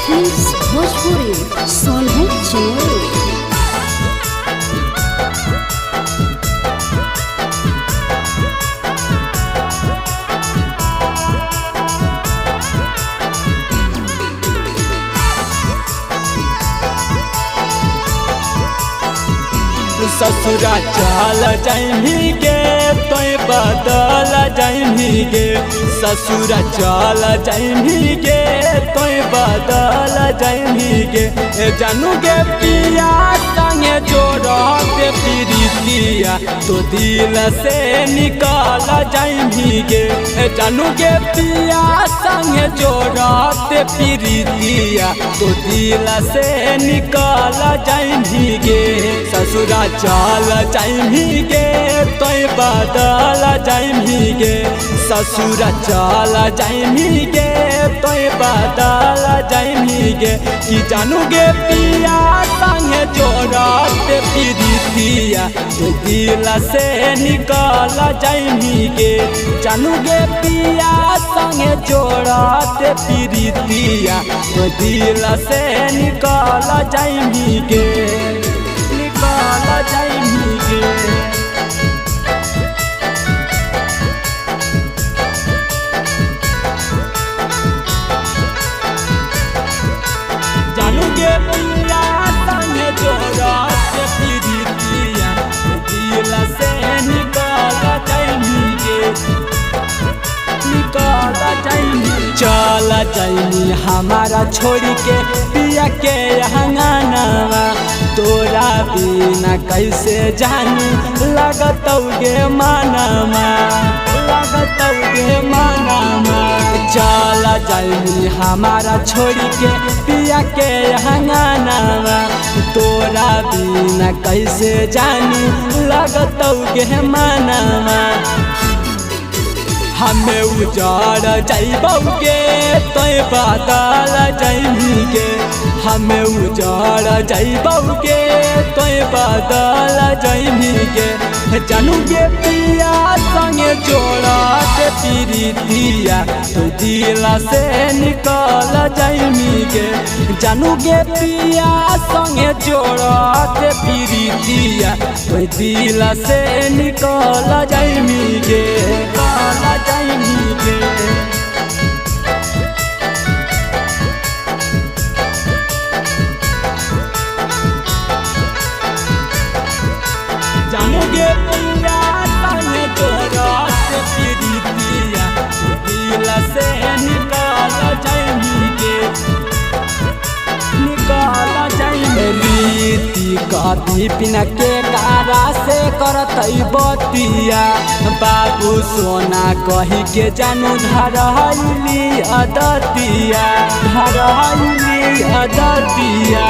Hits Bhojpuri Sonhu Chinoi। ससुरा चल जाइमी गे तोय बदल जाइमी गे ससुरा चल जाइमी गे तोय बदल जाइमी गे जानू गे पिया संगे जोड़ते प्रीतिया तो दिल से निकाल जाइमी गे जानू गे पिया संगे जोड़ते प्रीतिया तो दिल से निकाल जाइमी गे ससुरा चल जाइमी गे तोय बदल जाइमी गे ससुर चल जाइमी गे तोय बदल जाइमी गे कि जानू गे पिया संगे जोड़ते प्रीतिया तो दिल से निकाल जाइमी गे जानू गे पिया संगे जोड़ते प्रीतिया तो दिल से निकाल जाइमी गे जाइमी गे जानू गे पिया संगे जोड़ते प्रीतिया दिल से निकाल जाइमी गे निकाल जाइमी चल जाइमी हमारा छोड़ी के पिया के हंगानावा तोरा बिना कैसे जानी लगतौगे मानमा लगतौगे मानमा चल जाइमी हमारा छोड़ी के पिया के हंगानावा तोरा बिना कैसे जानी लगतौगे मानमा हमें उजाड़ जाइबौगे तोय बदल जाइमी गे हमें उजाड़ जाइबौगे तोय बदल जाइमी गे जानू गे पिया संगे जोड़ते प्रीतिया तो दिल से निकाल जाइमी गे जानू गे पिया संगे जोड़ते प्रीतिया तो दिल से निकाल जाइमी गे जाइमी गे जानू गे पिया संगे जोड़ते प्रीतिया दिल से निकाल जाइमी गे निकाल जाइमी रीति कभी पिना के कारा से करतई बतिया बाबू सोना कही के जानू धरहली अदतिया धरहली अदतिया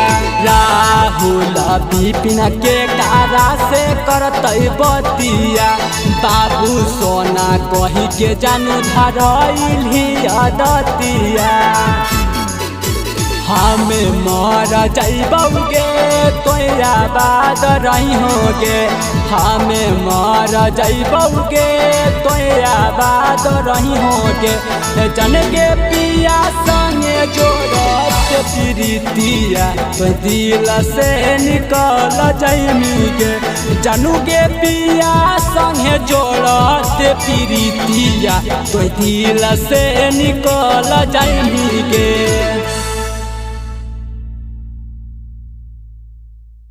राहुल बिपिन के कारा से करतई बतिया बाबू सोना कही के जानू धरहली अदतिया हमें मर जाइबौगे तोया बाद रही होगे हमें मर जाइबौगे तोया बाद रही होगे जन के पिया संगे जोड़ते प्रीतिया तो दिल से निकाल जाइमी गे जानू गे पिया संगे जोड़ते प्रीतिया तो दिल से निकाल जाइमी गे।